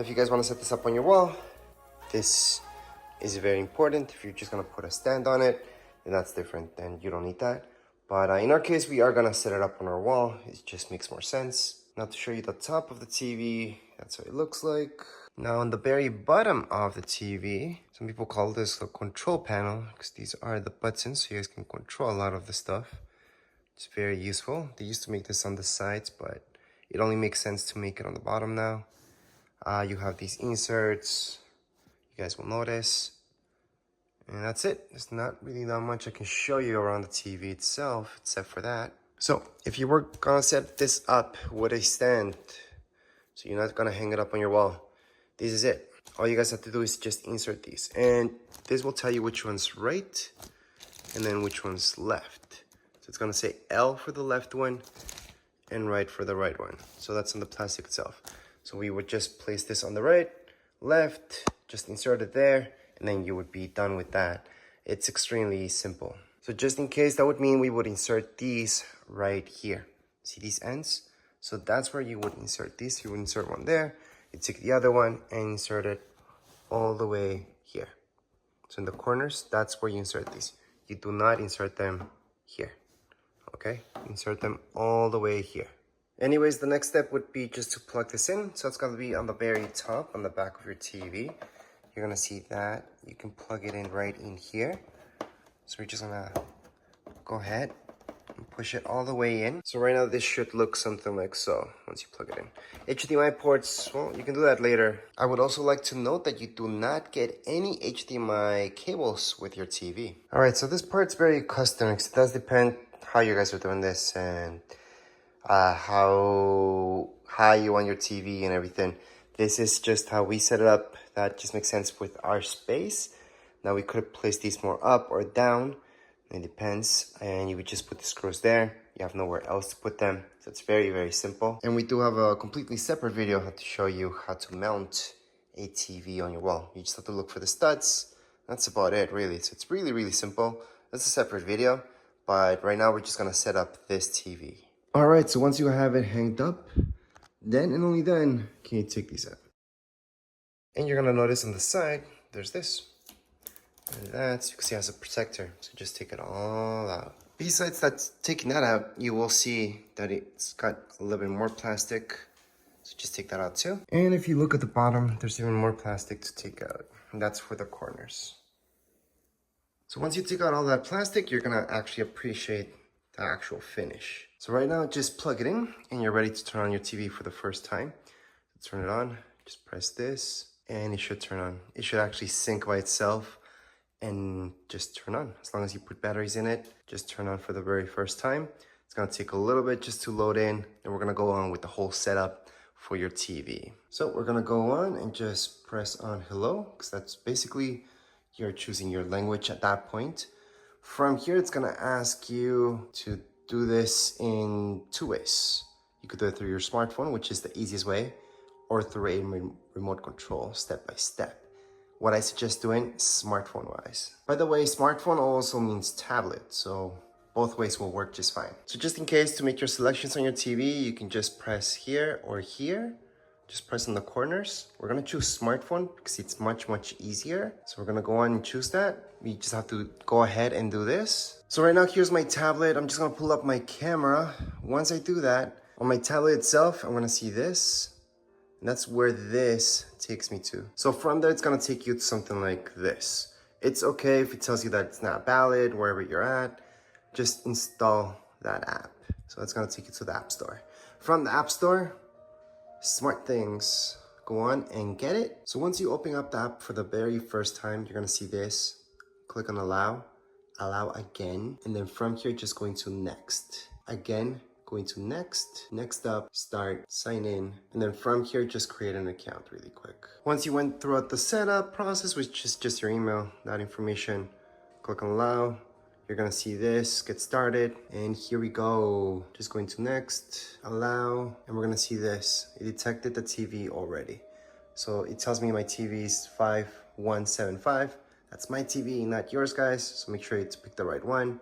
If you guys want to set this up on your wall, this is very important. If you're just gonna put a stand on it, then that's different, then you don't need that. But in our case, we are gonna set it up on our wall. It just makes more sense. Now to show you the top of the TV, that's what it looks like. Now on the very bottom of the TV, some people call this the control panel because these are the buttons so you guys can control a lot of the stuff. It's very useful. They used to make this on the sides, but it only makes sense to make it on the bottom now. You have these inserts, you guys will notice. And that's it. There's not really that much I can show you around the TV itself, except for that. So, if you were gonna set this up with a stand, so you're not gonna hang it up on your wall, this is it. All you guys have to do is just insert these. And this will tell you which one's right, and then which one's left. So it's gonna say L for the left one, and right for the right one. So that's on the plastic itself. So we would just place this on the right, left, just insert it there, and then you would be done with that. It's extremely simple. So just in case, that would mean we would insert these right here. See these ends? So that's where you would insert these. You would insert one there, you take the other one and insert it all the way here. So in the corners, that's where you insert these. You do not insert them here, okay? Insert them all the way here. Anyways, the next step would be just to plug this in. So it's gonna be on the very top, on the back of your TV. You're gonna see that. You can plug it in right in here. So we're just gonna go ahead and push it all the way in. So right now this should look something like so once you plug it in. HDMI ports, well, you can do that later. I would also like to note that you do not get any HDMI cables with your TV. All right, so this part's very custom because it does depend how you guys are doing this and how high you want your TV and everything. This is just how we set it up. That just makes sense with our space. Now we could place these more up or down. It depends. And you would just put the screws there. You have nowhere else to put them. So it's very, very simple. And we do have a completely separate video how to show you how to mount a TV on your wall. You just have to look for the studs. That's about it, really. So it's really, really simple. That's a separate video. But right now we're just gonna set up this TV. All right, so once you have it hanged up, then and only then can you take these out. And you're gonna notice on the side, there's this. And that, you can see, has a protector. So just take it all out. Besides that, taking that out, you will see that it's got a little bit more plastic. So just take that out too. And if you look at the bottom, there's even more plastic to take out. And that's for the corners. So once you take out all that plastic, you're gonna actually appreciate the actual finish. So right now, just plug it in and you're ready to turn on your TV for the first time. Turn it on, just press this and it should turn on. It should actually sync by itself and just turn on. As long as you put batteries in it, just turn on for the very first time. It's gonna take a little bit just to load in and we're gonna go on with the whole setup for your TV. So we're gonna go on and just press on hello, because that's basically you're choosing your language at that point. From here, it's gonna ask you to do this in two ways. You could do it through your smartphone, which is the easiest way, or through a remote control, step by step. What I suggest doing smartphone wise. By the way, smartphone also means tablet, so both ways will work just fine. So just in case, to make your selections on your TV, you can just press here or here. Just press in the corners. We're gonna choose smartphone because it's much, much easier. So we're gonna go on and choose that. We just have to go ahead and do this. So right now, here's my tablet. I'm just gonna pull up my camera. Once I do that, on my tablet itself, I'm gonna see this. And that's where this takes me to. So from there, it's gonna take you to something like this. It's okay if it tells you that it's not valid, wherever you're at, just install that app. So that's gonna take you to the App Store. From the App Store, smart things, go on and get it. So once you open up the app for the very first time, you're gonna see this. Click on allow, allow again. And then from here, just going to next. Again, going to next, next up, start, sign in. And then from here, just create an account really quick. Once you went throughout the setup process, which is just your email, that information, click on allow. You're gonna see this, get started, and here we go. Just going to next, allow, and we're gonna see this. It detected the TV already. So it tells me my TV is 5175. That's my TV, not yours, guys. So make sure to pick the right one.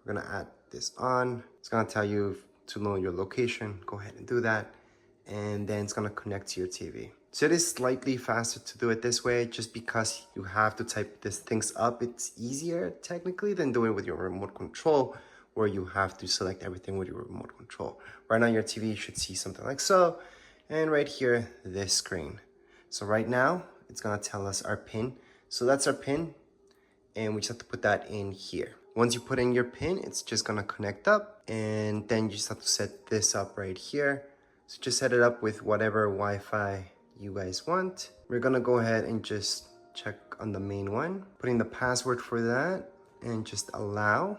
We're gonna add this on. It's gonna tell you to know your location. Go ahead and do that. And then it's gonna connect to your TV. So it is slightly faster to do it this way just because you have to type these things up. It's easier technically than doing it with your remote control where you have to select everything with your remote control. Right now your TV, you should see something like so. And right here, this screen. So right now, it's gonna tell us our PIN. So that's our PIN, and we just have to put that in here. Once you put in your PIN, it's just gonna connect up, and then you just have to set this up right here. So just set it up with whatever Wi-Fi you guys want. We're gonna go ahead and just check on the main one, putting the password for that, and just allow.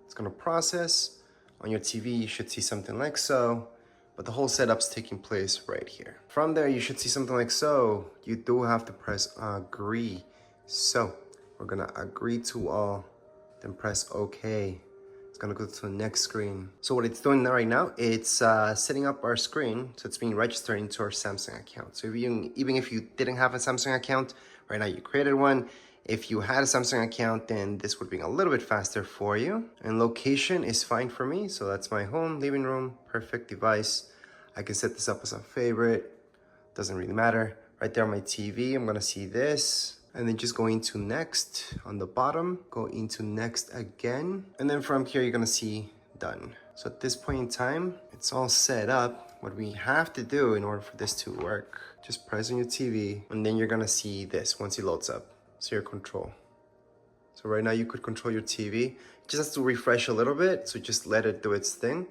It's gonna process. On your TV, you should see something like so, but the whole setup's taking place right here. From there, you should see something like so. You do have to press agree. So we're gonna agree to all, then press OK. It's gonna go to the next screen. So what it's doing right now, it's setting up our screen. So it's being registered into our Samsung account. So even if you didn't have a Samsung account, right now you created one. If you had a Samsung account, then this would be a little bit faster for you. And location is fine for me. So that's my home, living room, perfect device. I can set this up as a favorite. Doesn't really matter. Right there on my TV, I'm gonna see this. And then just go into next on the bottom, go into next again. And then from here, you're gonna see done. So at this point in time, it's all set up. What we have to do in order for this to work, just press on your TV, and then you're gonna see this once it loads up. So your control. So right now you could control your TV. It just has to refresh a little bit, so just let it do its thing.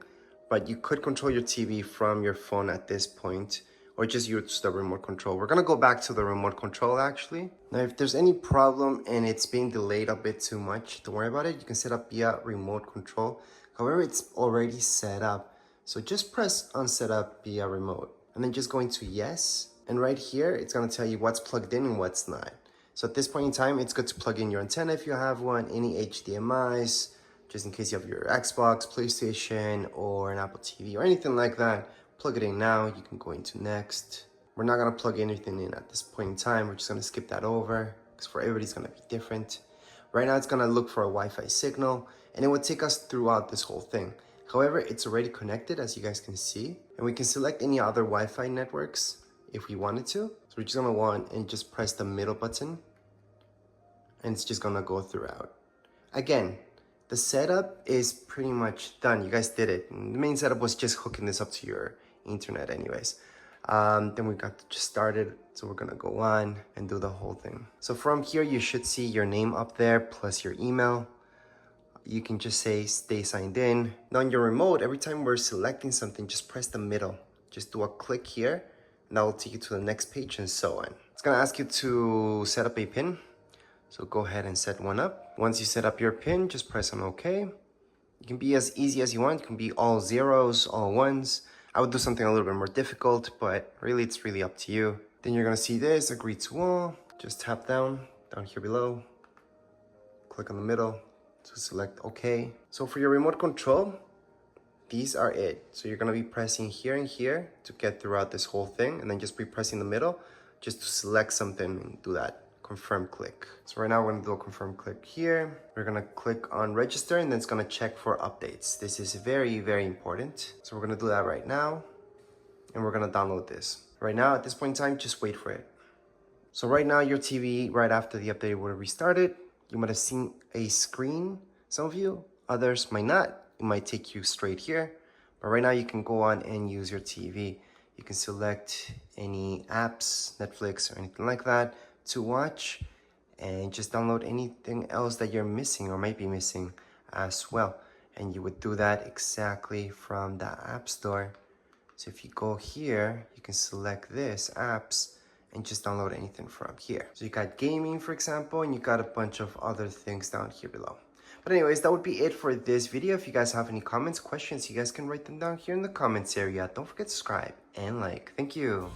But you could control your TV from your phone at this point, or just use the remote control. We're gonna go back to the remote control actually. Now if there's any problem and it's being delayed a bit too much, don't worry about it. You can set up via remote control. However, it's already set up. So just press on setup via remote and then just go into yes. And right here, it's gonna tell you what's plugged in and what's not. So at this point in time, it's good to plug in your antenna if you have one, any HDMIs, just in case you have your Xbox, PlayStation, or an Apple TV or anything like that. Plug it in now, you can go into next. We're not gonna plug anything in at this point in time. We're just gonna skip that over because for everybody's gonna be different. Right now, it's gonna look for a Wi-Fi signal and it will take us throughout this whole thing. However, it's already connected as you guys can see, and we can select any other Wi-Fi networks if we wanted to. So we're just gonna want and just press the middle button and it's just gonna go throughout. Again, the setup is pretty much done. You guys did it. And the main setup was just hooking this up to your internet anyways. Then we got just started. So we're gonna go on and do the whole thing. So from here, you should see your name up there plus your email. You can just say stay signed in. Now on your remote, every time we're selecting something, just press the middle. Just do a click here and that will take you to the next page and so on. It's gonna ask you to set up a PIN. So go ahead and set one up. Once you set up your PIN, just press on OK. It can be as easy as you want. It can be all zeros, all ones. I would do something a little bit more difficult, but really it's really up to you. Then you're gonna see this, agree to all. Just tap down here below. Click on the middle to select OK. So for your remote control, these are it. So you're gonna be pressing here and here to get throughout this whole thing, and then just be pressing the middle just to select something and do that. Confirm click. So right now we're gonna do a confirm click here. We're gonna click on register and then it's gonna check for updates. This is very, very important. So we're gonna do that right now and we're gonna download this. Right now at this point in time, just wait for it. So right now your TV, right after the update would have restarted, you might have seen a screen. Some of you, others might not. It might take you straight here. But right now you can go on and use your TV. You can select any apps, Netflix or anything like that to watch and just download anything else that you're missing or might be missing as well. And you would do that exactly from the App Store. So if you go here, you can select this, apps, and just download anything from here. So you got gaming, for example, and you got a bunch of other things down here below. But anyways, that would be it for this video. If you guys have any comments, questions, you guys can write them down here in the comments area. Don't forget to subscribe and like. Thank you.